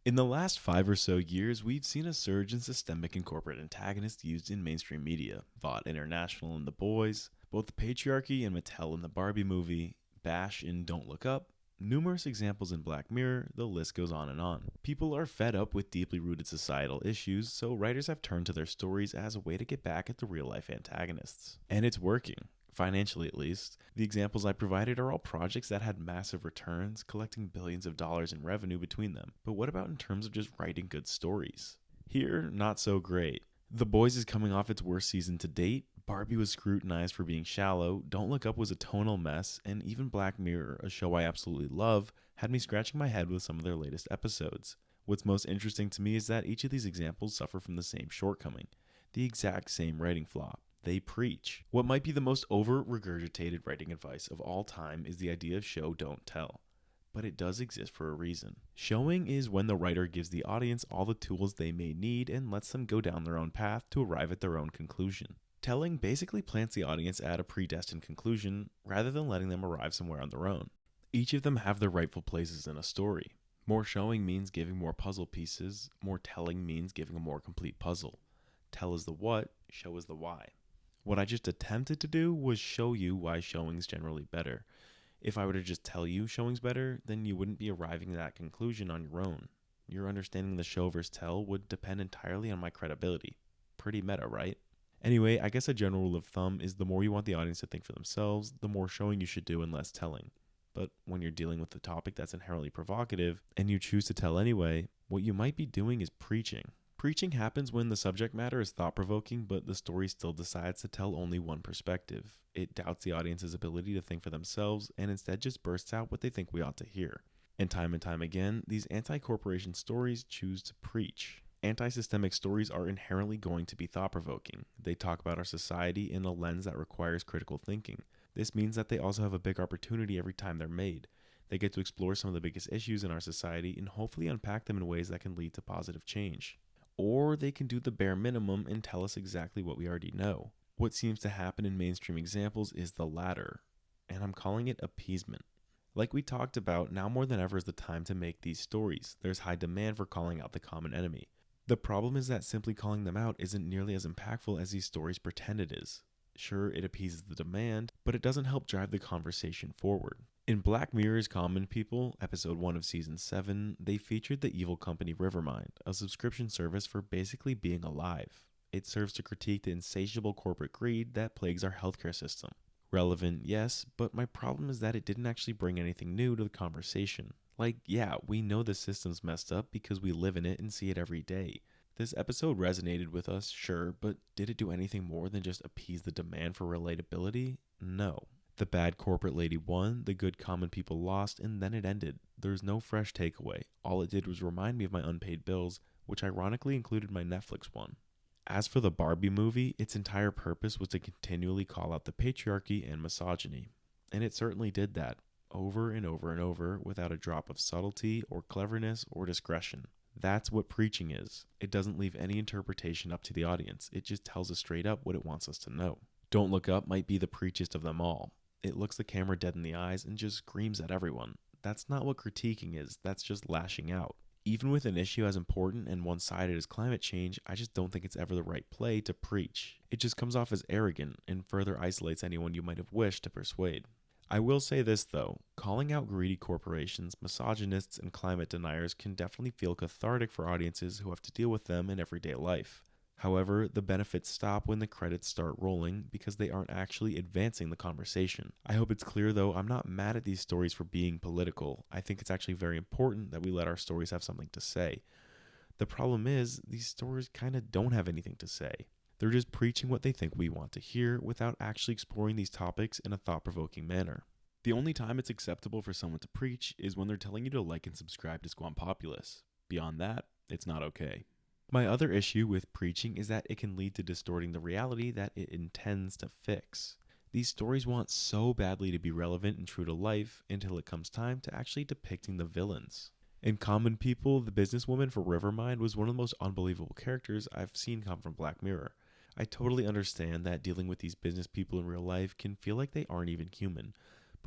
In the last 5 or so years, we've seen a surge in systemic and corporate antagonists used in mainstream media. Vought International in The Boys, both the patriarchy and Mattel in the Barbie movie, Bash in Don't Look Up, numerous examples in Black Mirror, the list goes on and on. People are fed up with deeply rooted societal issues, so writers have turned to their stories as a way to get back at the real-life antagonists. And it's working. Financially, at least. The examples I provided are all projects that had massive returns, collecting billions of dollars in revenue between them. But what about in terms of just writing good stories? Here, not so great. The Boys is coming off its worst season to date, Barbie was scrutinized for being shallow, Don't Look Up was a tonal mess, and even Black Mirror, a show I absolutely love, had me scratching my head with some of their latest episodes. What's most interesting to me is that each of these examples suffer from the same shortcoming, the exact same writing flaw. They preach. What might be the most over-regurgitated writing advice of all time is the idea of show, don't tell. But it does exist for a reason. Showing is when the writer gives the audience all the tools they may need and lets them go down their own path to arrive at their own conclusion. Telling basically plants the audience at a predestined conclusion rather than letting them arrive somewhere on their own. Each of them have their rightful places in a story. More showing means giving more puzzle pieces, more telling means giving a more complete puzzle. Tell is the what, show is the why. What I just attempted to do was show you why showing's generally better. If I were to just tell you showing's better, then you wouldn't be arriving at that conclusion on your own. Your understanding the show versus tell would depend entirely on my credibility. Pretty meta, right? Anyway, I guess a general rule of thumb is the more you want the audience to think for themselves, the more showing you should do and less telling. But when you're dealing with a topic that's inherently provocative, and you choose to tell anyway, what you might be doing is preaching. Preaching happens when the subject matter is thought-provoking, but the story still decides to tell only one perspective. It doubts the audience's ability to think for themselves, and instead just bursts out what they think we ought to hear. And time again, these anti-corporation stories choose to preach. Anti-systemic stories are inherently going to be thought-provoking. They talk about our society in a lens that requires critical thinking. This means that they also have a big opportunity every time they're made. They get to explore some of the biggest issues in our society and hopefully unpack them in ways that can lead to positive change. Or they can do the bare minimum and tell us exactly what we already know. What seems to happen in mainstream examples is the latter, and I'm calling it appeasement. Like we talked about, now more than ever is the time to make these stories. There's high demand for calling out the common enemy. The problem is that simply calling them out isn't nearly as impactful as these stories pretend it is. Sure, it appeases the demand, but it doesn't help drive the conversation forward. In Black Mirror's Common People, episode 1 of season 7, they featured the evil company Rivermind, a subscription service for basically being alive. It serves to critique the insatiable corporate greed that plagues our healthcare system. Relevant, yes, but my problem is that it didn't actually bring anything new to the conversation. Like, yeah, we know the system's messed up because we live in it and see it every day. This episode resonated with us, sure, but did it do anything more than just appease the demand for relatability? No. The bad corporate lady won, the good common people lost, and then it ended. There's no fresh takeaway. All it did was remind me of my unpaid bills, which ironically included my Netflix one. As for the Barbie movie, its entire purpose was to continually call out the patriarchy and misogyny. And it certainly did that, over and over and over, without a drop of subtlety or cleverness or discretion. That's what preaching is. It doesn't leave any interpretation up to the audience. It just tells us straight up what it wants us to know. Don't Look Up might be the preachest of them all. It looks the camera dead in the eyes and just screams at everyone. That's not what critiquing is, that's just lashing out. Even with an issue as important and one-sided as climate change, I just don't think it's ever the right play to preach. It just comes off as arrogant and further isolates anyone you might have wished to persuade. I will say this though, calling out greedy corporations, misogynists, and climate deniers can definitely feel cathartic for audiences who have to deal with them in everyday life. However, the benefits stop when the credits start rolling because they aren't actually advancing the conversation. I hope it's clear though, I'm not mad at these stories for being political. I think it's actually very important that we let our stories have something to say. The problem is, these stories kind of don't have anything to say. They're just preaching what they think we want to hear without actually exploring these topics in a thought-provoking manner. The only time it's acceptable for someone to preach is when they're telling you to like and subscribe to Squam Populous. Beyond that, it's not okay. My other issue with preaching is that it can lead to distorting the reality that it intends to fix. These stories want so badly to be relevant and true to life until it comes time to actually depicting the villains. In Common People, the businesswoman for Rivermind was one of the most unbelievable characters I've seen come from Black Mirror. I totally understand that dealing with these business people in real life can feel like they aren't even human,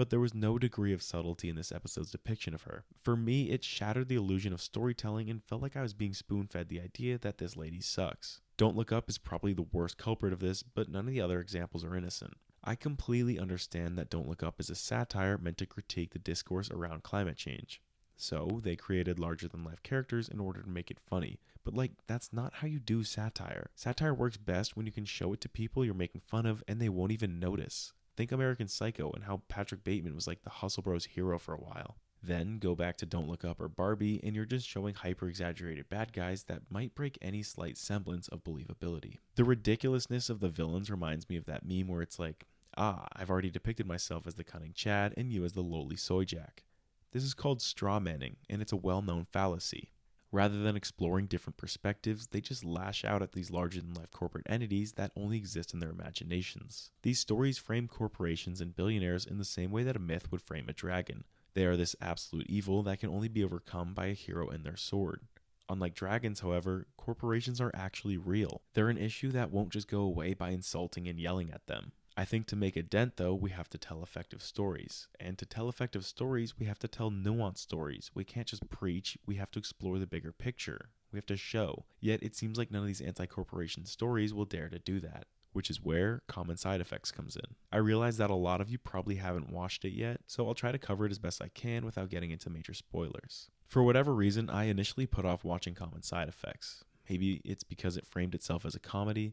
but there was no degree of subtlety in this episode's depiction of her. For me, it shattered the illusion of storytelling and felt like I was being spoon-fed the idea that this lady sucks. Don't Look Up is probably the worst culprit of this, but none of the other examples are innocent. I completely understand that Don't Look Up is a satire meant to critique the discourse around climate change. So, they created larger-than-life characters in order to make it funny. But that's not how you do satire. Satire works best when you can show it to people you're making fun of and they won't even notice. Think American Psycho and how Patrick Bateman was like the Hustle Bros hero for a while. Then go back to Don't Look Up or Barbie and you're just showing hyper-exaggerated bad guys that might break any slight semblance of believability. The ridiculousness of the villains reminds me of that meme where it's like, I've already depicted myself as the cunning Chad and you as the lowly soy jack. This is called straw manning, and it's a well-known fallacy. Rather than exploring different perspectives, they just lash out at these larger-than-life corporate entities that only exist in their imaginations. These stories frame corporations and billionaires in the same way that a myth would frame a dragon. They are this absolute evil that can only be overcome by a hero and their sword. Unlike dragons, however, corporations are actually real. They're an issue that won't just go away by insulting and yelling at them. I think to make a dent, though, we have to tell effective stories. And to tell effective stories, we have to tell nuanced stories. We can't just preach, we have to explore the bigger picture. We have to show. Yet it seems like none of these anti-corporation stories will dare to do that, which is where Common Side Effects comes in. I realize that a lot of you probably haven't watched it yet, so I'll try to cover it as best I can without getting into major spoilers. For whatever reason, I initially put off watching Common Side Effects. Maybe it's because it framed itself as a comedy.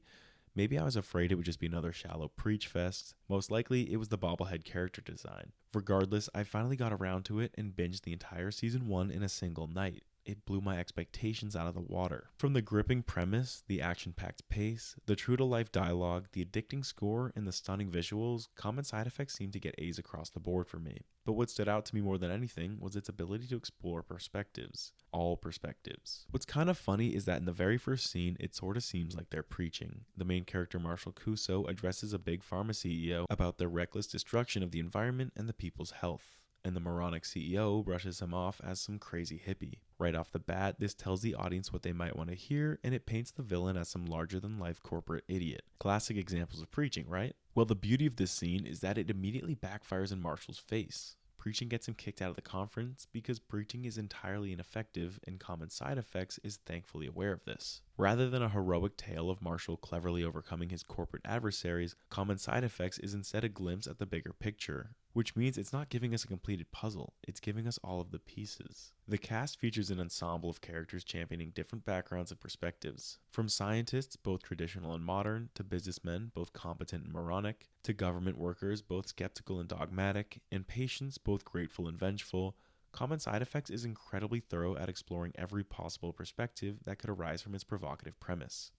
Maybe I was afraid it would just be another shallow preach fest. Most likely, it was the bobblehead character design. Regardless, I finally got around to it and binged the entire season 1 in a single night. It blew my expectations out of the water. From the gripping premise, the action-packed pace, the true-to-life dialogue, the addicting score, and the stunning visuals, Common Side Effects seemed to get A's across the board for me. But what stood out to me more than anything was its ability to explore perspectives. All perspectives. What's kind of funny is that in the very first scene, it sort of seems like they're preaching. The main character, Marshall Cuso, addresses a big pharma CEO about the reckless destruction of the environment and the people's health. And the moronic CEO brushes him off as some crazy hippie. Right off the bat, this tells the audience what they might want to hear, and it paints the villain as some larger-than-life corporate idiot. Classic examples of preaching, right? Well, the beauty of this scene is that it immediately backfires in Marshall's face. Preaching gets him kicked out of the conference because preaching is entirely ineffective, and Common Side Effects is thankfully aware of this. Rather than a heroic tale of Marshall cleverly overcoming his corporate adversaries, Common Side Effects is instead a glimpse at the bigger picture, which means it's not giving us a completed puzzle, it's giving us all of the pieces. The cast features an ensemble of characters championing different backgrounds and perspectives. From scientists, both traditional and modern, to businessmen, both competent and moronic, to government workers, both skeptical and dogmatic, and patients, both grateful and vengeful. Common Side Effects is incredibly thorough at exploring every possible perspective that could arise from its provocative premise.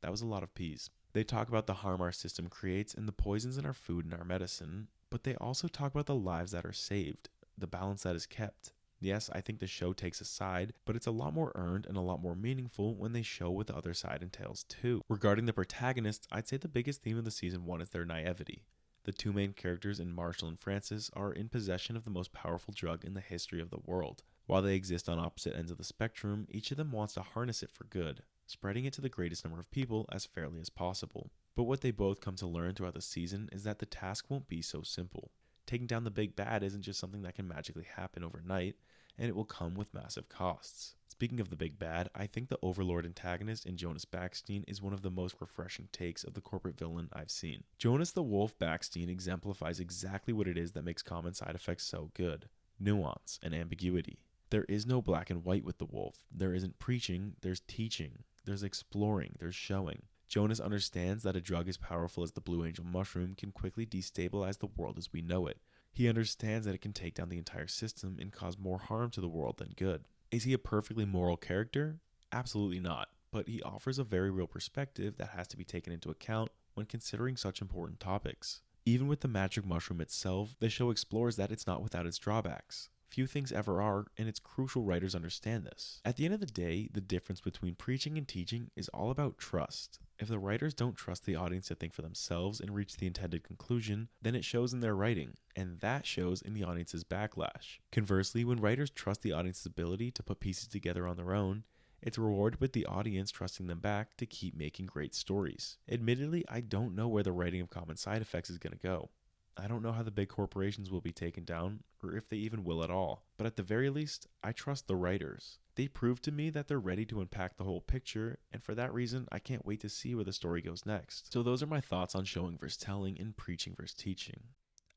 That was a lot of P's. They talk about the harm our system creates and the poisons in our food and our medicine, but they also talk about the lives that are saved, the balance that is kept. Yes, I think the show takes a side, but it's a lot more earned and a lot more meaningful when they show what the other side entails too. Regarding the protagonists, I'd say the biggest theme of the season 1 is their naivety. The two main characters in Marshall and Francis are in possession of the most powerful drug in the history of the world. While they exist on opposite ends of the spectrum, each of them wants to harness it for good, spreading it to the greatest number of people as fairly as possible. But what they both come to learn throughout the season is that the task won't be so simple. Taking down the big bad isn't just something that can magically happen overnight, and it will come with massive costs. Speaking of the big bad, I think the Overlord antagonist in Jonas Backstein is one of the most refreshing takes of the corporate villain I've seen. Jonas the Wolf Backstein exemplifies exactly what it is that makes Common Side Effects so good. Nuance and ambiguity. There is no black and white with the wolf. There isn't preaching, there's teaching. There's exploring, there's showing. Jonas understands that a drug as powerful as the Blue Angel mushroom can quickly destabilize the world as we know it. He understands that it can take down the entire system and cause more harm to the world than good. Is he a perfectly moral character? Absolutely not, but he offers a very real perspective that has to be taken into account when considering such important topics. Even with the magic mushroom itself, the show explores that it's not without its drawbacks. Few things ever are, and it's crucial writers understand this. At the end of the day, the difference between preaching and teaching is all about trust. If the writers don't trust the audience to think for themselves and reach the intended conclusion, then it shows in their writing, and that shows in the audience's backlash. Conversely, when writers trust the audience's ability to put pieces together on their own, it's rewarded with the audience trusting them back to keep making great stories. Admittedly, I don't know where the writing of Common Side Effects is going to go. I don't know how the big corporations will be taken down, or if they even will at all. But at the very least, I trust the writers. They proved to me that they're ready to unpack the whole picture, and for that reason, I can't wait to see where the story goes next. So those are my thoughts on showing versus telling and preaching versus teaching.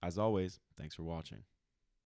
As always, thanks for watching.